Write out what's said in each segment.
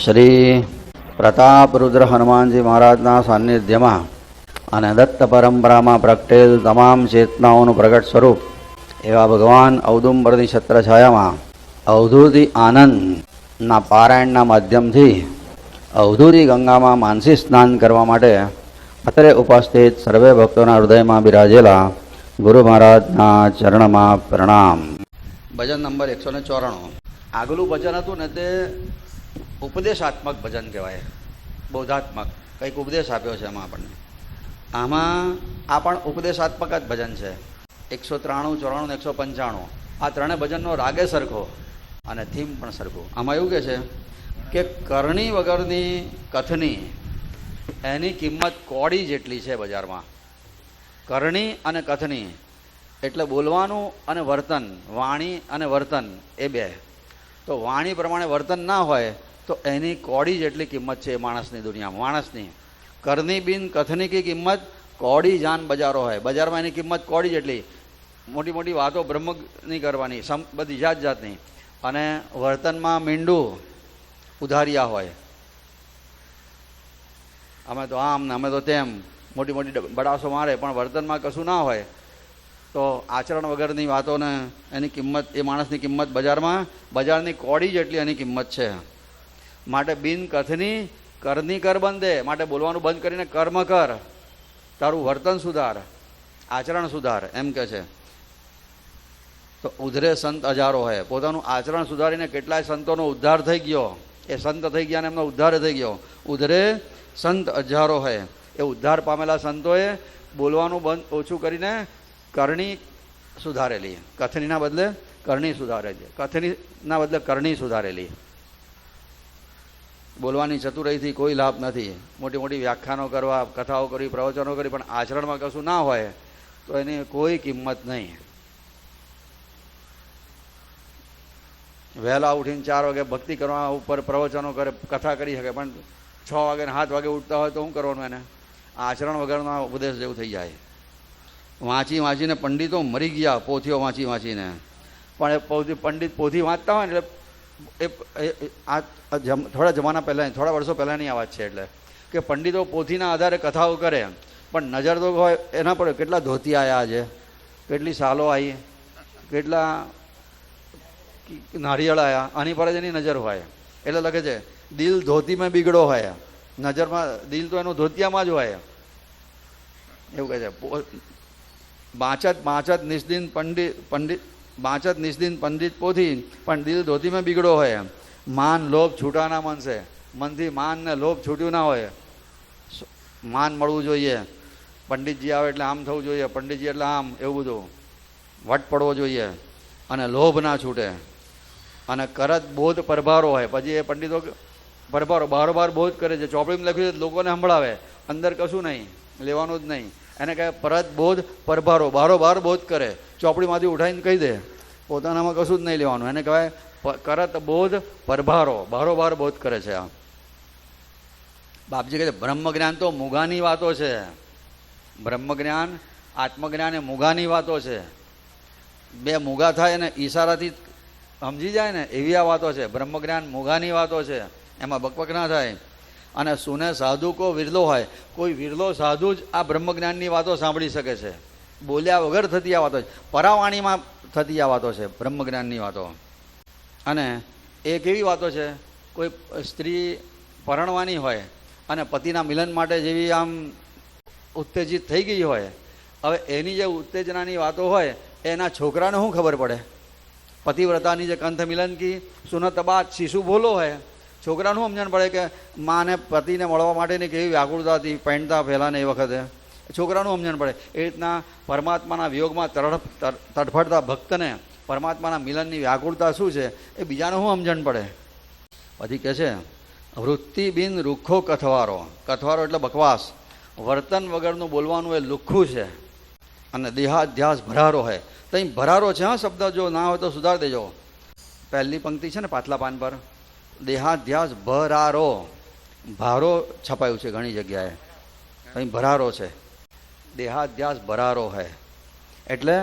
શ્રી પ્રતાપરુદ્ર હનુમાનજી મહારાજના સાનિધ્યમાં અને દત્ત પરંપરામાં પ્રગટેલ તમામ ચેતનાઓનું પ્રગટ સ્વરૂપ એવા ભગવાન ઔદુંબરની છત્રછાયામાં અવધૂતિ આનંદના પારાયણના માધ્યમથી અવધૂતિ ગંગામાં માનસી સ્નાન કરવા માટે અત્રે ઉપસ્થિત સર્વે ભક્તોના હૃદયમાં બિરાજેલા ગુરુ મહારાજના ચરણમાં પ્રણામ. ભજન નંબર 194. આગલું ભજન હતું ને તે ઉપદેશાત્મક ભજન કહેવાય, બોધાત્મક, કંઈક ઉપદેશ આપ્યો છે એમાં આપણને. આમાં આ પણ ઉપદેશાત્મક જ ભજન છે. 193, 94 ને 195 આ ત્રણે ભજનનો રાગે સરખો અને થીમ પણ સરખું. આમાં એવું કહે છે કે કરણી વગરની કથની એની કિંમત કોડી જેટલી છે બજારમાં. કરણી અને કથની એટલે બોલવાનું અને વર્તન, વાણી અને વર્તન એ બે. તો વાણી પ્રમાણે વર્તન ના હોય તો એની કોડી જેટલી કિંમત છે માણસની દુનિયામાં. માણસની કરની બિન કથની કી કિંમત કોડી જાન બજારો હોય. બજારમાં એની કિંમત કોડી જેટલી. મોટી મોટી વાતો બ્રહ્મની કરવાની, બધી જાત જાતની, અને વર્તનમાં મીંડું ઉધારિયા હોય. અમે તો આમ ને અમે તો તેમ મોટી મોટી બડાસો મારે, પણ વર્તનમાં કશું ના હોય તો આચરણ વગરની વાતોને એની કિંમત, એ માણસની કિંમત બજારમાં બજારની કોડી જેટલી એની કિંમત છે. માટે બિન કથની કરની કર બંધે, માટે બોલવાનું બંધ કરીને કર્મ કર, તારું વર્તન સુધાર, આચરણ સુધાર, એમ કે છે. તો ઉધરે સંત હજારો હોય. પોતાનું આચરણ સુધારીને કેટલાય સંતોનો ઉદ્ધાર થઈ ગયો. એ સંત થઈ ગયા ને એમનો ઉદ્ધાર થઈ ગયો. ઉધરે સંત હજારો હોય. એ ઉદ્ધાર પામેલા સંતોએ બોલવાનું બંધ ઓછું કરીને કરણી સુધારેલી. કથનીના બદલે કરણી સુધારેલી. કથનીના બદલે કરણી સુધારેલી. બોલવાની ચતુરાઈથી કોઈ લાભ નથી. મોટી મોટી વ્યાખ્યાનો કરવા, કથાઓ કરવી, પ્રવચનો કરી, પણ આચરણમાં કશું ના હોય તો એની કોઈ કિંમત નહીં. વહેલા ઉઠીને 4 વાગે ભક્તિ કરવા ઉપર પ્રવચનો કરે, કથા કરી શકે, પણ 6 વાગે ને 7 વાગે ઉઠતા હોય તો શું કરવાનું એને? આચરણ વગરના ઉપદેશ જેવું થઈ જાય. વાંચી વાંચીને પંડિતો મરી ગયા, પોથીઓ વાંચી વાંચીને. પણ એ પંડિત પોથી વાંચતા હોય ને એટલે આ થોડા જમાના પહેલાં, થોડા વર્ષો પહેલાંની આ વાત છે. એટલે કે પંડિતો પોથીના આધારે કથાઓ કરે, પણ નજર તો હોય એના પર. કેટલા ધોતી આવ્યા આજે, કેટલી સાલો આવી, કેટલા નારિયેળ આવ્યા, આની પર જ એની નજર હોય. એટલે લખે છે દિલ ધોતીમાં બિગડો હોય, નજરમાં દિલ તો એનું ધોતિયામાં જ હોય, એવું કહે છે. બાચત નિસ્દિન બાચત નિસ્દિન પંડિત પોથી, પણ દિલ ધોતીમાં બિગડો હોય. માન લોભ છૂટાના મન છે. મનથી માન ને લોભ છૂટ્યું ના હોય. માન મળવું જોઈએ. પંડિતજી આવે એટલે આમ થવું જોઈએ, પંડિતજી એટલે આમ, એવું બધું વટ પડવો જોઈએ. અને લોભ ના છૂટે. અને કરત બોધ પરભારો હોય. પછી એ પંડિતો પરભારો બારોબાર બોધ કરે છે. ચોપડીમાં લખ્યું છે લોકોને સંભળાવે, અંદર કશું નહીં, લેવાનું જ નહીં. એને કહે પરત બોધ પરભારો, બારોબાર બોધ કરે. ચોપડીમાંથી ઉઠાવીને કહી દે, પોતાનામાં કશું જ નહીં લેવાનું. એને કહેવાય કરત બોધ પરભારો, બારોબાર બોધ કરે છે. આ બાપજી કહે છે બ્રહ્મ જ્ઞાન તો મુગાની વાતો છે. બ્રહ્મ જ્ઞાન, આત્મજ્ઞાન એ મુગાની વાતો છે. બે મુગા થાય ને ઈશારાથી સમજી જાય ને એવી આ વાતો છે. બ્રહ્મ જ્ઞાન મુગાની વાતો છે, એમાં બકબક ના થાય. અને સુને સાધુ કો વિરલો હોય. કોઈ વિરલો સાધુ જ આ બ્રહ્મજ્ઞાનની વાતો સાંભળી શકે છે. બોલ્યા વગર થતી આ વાતો છે. પરાવાણીમાં થતી આ વાતો છે બ્રહ્મજ્ઞાનની વાતો. અને એ કેવી વાતો છે? કોઈ સ્ત્રી પરણવાની હોય અને પતિના મિલન માટે જેવી આમ ઉત્તેજિત થઈ ગઈ હોય, હવે એની જે ઉત્તેજનાની વાતો હોય એના છોકરાને શું ખબર પડે? પતિવ્રતાની જે કંથ મિલન કી સુનત બાદ શિશુ બોલો હોય, છોકરાનું સમજણ પડે કે માને પતિને મળવા માટેની કેવી વ્યાકુળતા હતી પહેણતા પહેલાં એ વખતે. છોકરાનું સમજણ પડે. એ રીતના પરમાત્માના વિયોગમાં તડફડતા ભક્તને પરમાત્માના મિલનની વ્યાકુળતા શું છે એ બીજાને શું સમજણ પડે? પછી કહે છે વૃત્તિ બિન રૂખો કથવારો. કથવારો એટલે બકવાસ. વર્તન વગરનું બોલવાનું એ લુખ્ખું છે. અને દેહાધ્યાસ ભરારો હોય. તો અહીં ભરારો છે. હા, શબ્દ જો ના હોય તો સુધાર દેજો. પહેલી પંક્તિ છે ને પાછલા પાન પર, દેહાધ્યાસ ભરારો, ભારો છપાયું છે ઘણી જગ્યાએ, અહીં ભરારો છે. દેહાધ્યાસ ભરારો હોય એટલે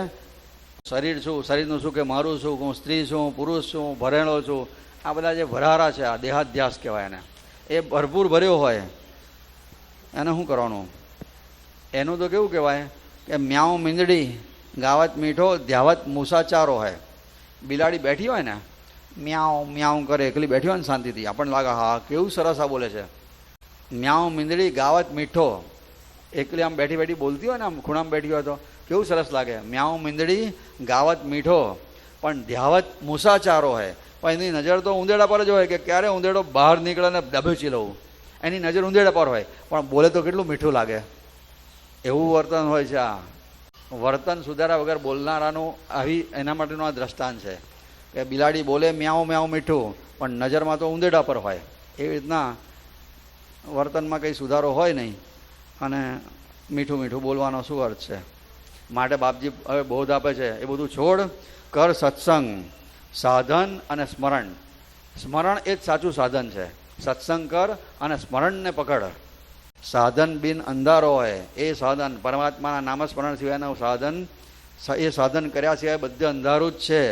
શરીર શું, શરીરનું શું, કે મારું શું, હું સ્ત્રી છું, પુરુષ છું, ભરેણો છું, આ બધા જે ભરારા છે, આ દેહાધ્યાસ કહેવાય એને, એ ભરપૂર ભર્યો હોય એને શું કરવાનું? એનું તો કેવું કહેવાય કે મ્યાઉ મીંદડી ગાવત મીઠો ધ્યાવત મૂસાચારો હોય. બિલાડી બેઠી હોય ને, મ્યાઉ મ્યાઉ કરે, એકલી બેઠી હોય ને શાંતિથી, આપણને લાગે હા કેવું સરસ આ બોલે છે. મ્યાઉ મીંદડી ગાવત મીઠો, એકલી આમ બેઠી બેઠી બોલતી હોય ને, આમ ખૂણામાં બેઠી હોય તો કેવું સરસ લાગે. મ્યાઉ મીંદડી ગાવત મીઠો પણ ધ્યાવત મૂસાચારો હોય. પણ એની નજર તો ઉંદેડા પર જ હોય કે ક્યારે ઉંદેડો બહાર નીકળે ને દબેચી લઉં, એની નજર ઉંદેડા પર હોય, પણ બોલે તો કેટલું મીઠું લાગે. એવું વર્તન હોય છે. આ વર્તન સુધારા વગર બોલનારાનું આવી એના માટેનું આ દ્રષ્ટાંત છે કે બિલાડી બોલે મ્યાઉ મ્યાઉ મીઠું પણ નજરમાં તો ઉંદેડા પર હોય. એવી રીતના વર્તનમાં કંઈ સુધારો હોય નહીં અને મીઠું મીઠું બોલવાનો શું અર્થ છે? માટે બાપજી હવે બોધ આપે છે, એ બધું છોડ, કર સત્સંગ, સાધન અને સ્મરણ. સ્મરણ એ જ સાચું સાધન છે. સત્સંગ કર અને સ્મરણને પકડ. સાધન બિન અંધારો હોય એ સાધન, પરમાત્માના નામસ્મરણ સિવાયનું સાધન, એ સાધન કર્યા સિવાય બધે અંધારું જ છે.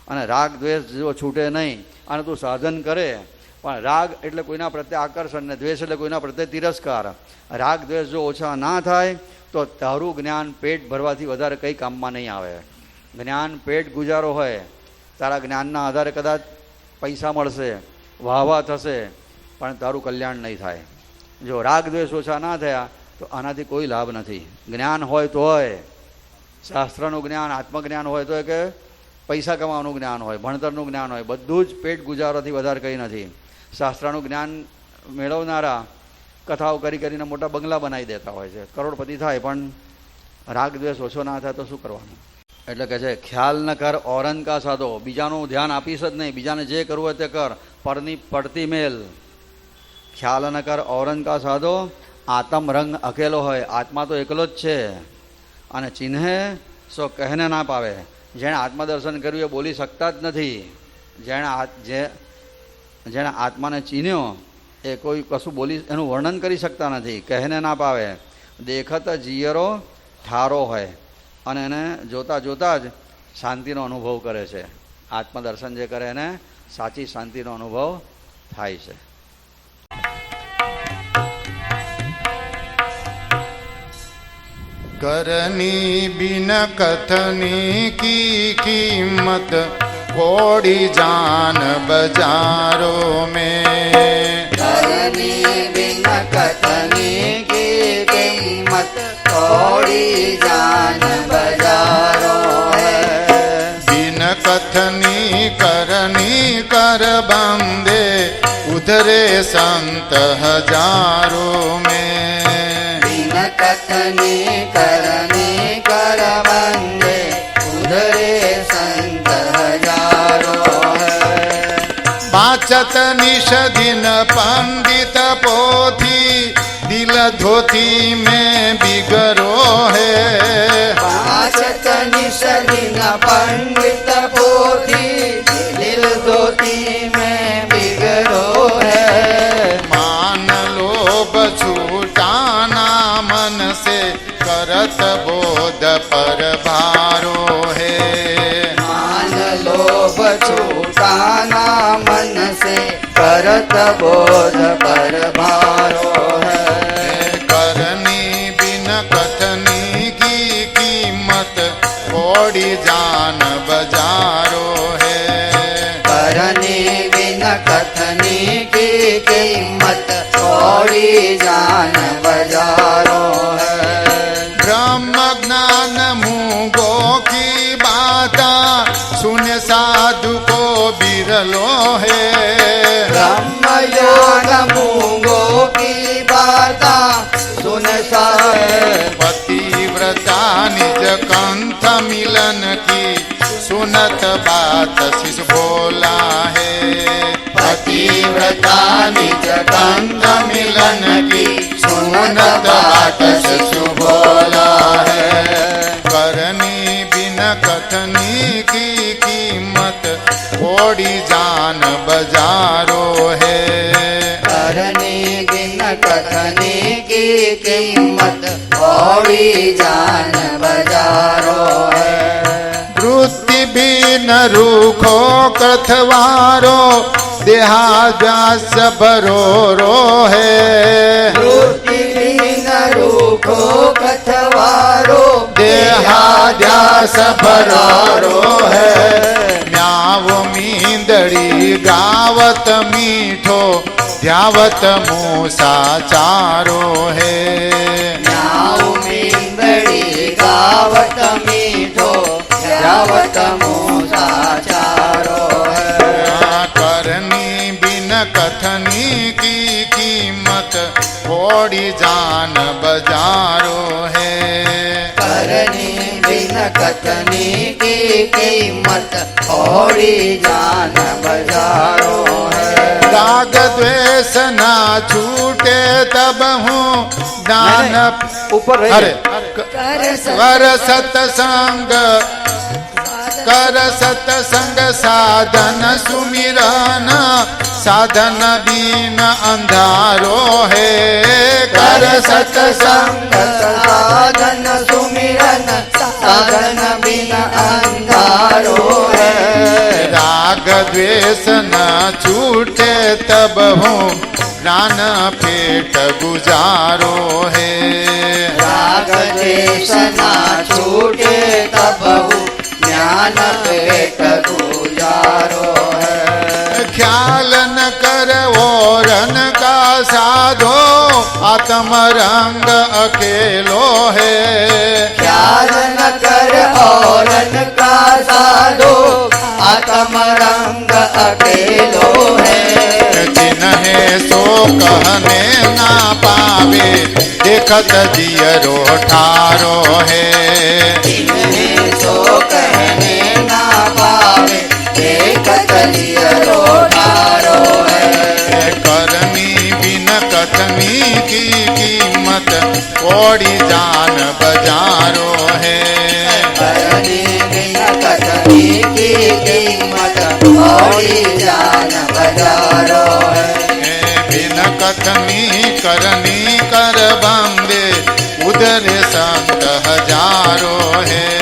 અને રાગ દ્વેષ જો છૂટે નહીં અને તું સાધન કરે, પણ રાગ એટલે કોઈના પ્રત્યે આકર્ષણ ને દ્વેષ એટલે કોઈના પ્રત્યે તિરસ્કાર. રાગ દ્વેષ જો ઓછા ના થાય તો તારું જ્ઞાન પેટ ભરવાથી વધારે કંઈ કામમાં નહીં આવે. જ્ઞાન પેટ ગુજારો હોય, તારા જ્ઞાનના આધારે કદાચ પૈસા મળશે, વાહવા થશે, પણ તારું કલ્યાણ નહીં થાય. જો રાગ દ્વેષ ઓછા ના થયા તો આનાથી કોઈ લાભ નથી. જ્ઞાન હોય તો હોય, શાસ્ત્રનું જ્ઞાન, આત્મજ્ઞાન હોય તો કે પૈસા કમાવાનું જ્ઞાન હોય, ભણતરનું જ્ઞાન હોય, બધું જ પેટ ગુજારવાથી વધારે કંઈ નથી. શાસ્ત્રનું જ્ઞાન મેળવનારા કથાઓ કરી કરીને મોટા બંગલા બનાવી દેતા હોય છે, કરોડપતિ થાય, પણ રાગ દ્વેષ ઓછો ના થાય તો શું કરવાનું? એટલે કે છે ખ્યાલ ન કર ઔરન કા સાધો, બીજાનું ધ્યાન આપીશ જ નહીં, બીજાને જે કરવું હોય તે કર, પરની પડતી મેલ. ખ્યાલ ન કર ઔરન કા સાધો, આત્મ રંગ અકેલો હોય, આત્મા તો એકલો જ છે. અને ચિહ્ને સો કહેને ના પાવે, જેણે આત્મદર્શન કર્યું એ બોલી શકતા જ નથી. જેણે આત્માને ચીન્યો એ કોઈ કશું બોલી એનું વર્ણન કરી શકતા નથી, કહેને ના પાવે. દેખત જીયરો ઠારો હોય અને એને જોતાં જોતાં જ શાંતિનો અનુભવ કરે છે. આત્મદર્શન જે કરે એને સાચી શાંતિનો અનુભવ થાય છે. करनी बिन कथनी की कीमत कोड़ी जान बाजारों में। करनी बिन कथनी की कीमत कोड़ी जान बाजारों में। बिन कथनी करनी कर बंदे उधरे संत हजारों में। कथनी करनी कर बंदे उधरे संत हजारों है। बाचत निश दिन पंडित पोथी दिल धोती में बिगरो है। बाचत निश दिन पंडित पोथी दिल धोती में बिगरो है। मान लोभ छूटाना मन से करत बोध पर भारो है। मान लोभ छूटाना मन से करत बोध पर भारो है। करनी बिन कथनी की कीमत कोड़ी जान बाजारो है। करनी बिन कथनी की कीमत कोड़ी जान बाजारो है। ब्रह्म ज्ञान मूंगो की बाता सुन साधु को बिरलो है। ब्रह्म योग मूंगो की बाता सुन साधु पतिव्रता निज कंठ मिलन की सुनत बात शिष बोला है। पतिव्रता निज कंठ मिलन की सुनत बात शिष बोला है। करनी बिन कथनी की कीमत कोड़ी जान बाजारो है। करनी बिन कथनी की कीमत कोड़ी जान बाजारो है। वृत्ति बिन रूखो कृथवारो देहाभ्यास भरोरो है वृत्ति बिन रूखो कथवारो देहाध्यास भरारो है म्याव मींदड़ी गावत मीठो ध्यावत मूसा चारो है न्याऊ मींदड़ी गावत मीठो ध्यावत मूसा चारो है करनी बिन कथनी की कीमत थोड़ी जान बजारो है करनी बिन कथनी की कीमत थोड़ी जान बजारो है राग द्वेष ना छूटे तब हूँ दान ऊपर रही अरे कर कर सत्संग कर सत्संग साधन सुमिरन साधन बीन अंधारो है कर सत्संग साधन सुमिरन साधन बिन अंधारो है राग द्वेष न छूटे तब हूँ ज्ञान पेट गुजारो है राग द्वेष ना छूटे तब ज्ञान पेट गुजारो है ख्याल न कर औरन का साधो आत्म रंग अकेलो है ख्याल न कर औरन का साधो आत्म रंग अकेलो है जिन्हें सो कहने ना पावे देखत जियरो ठारो है जिन्हें सो कहने ना पावे देखत जियरो ठारो है करनी बिन कथनी की कीमत थोड़ी जान बजारो है करनी बिन कथनी की कीमत थोड़ी जान बजारो है बिन कथनी करनी कर बंदे उधर संत हजारों है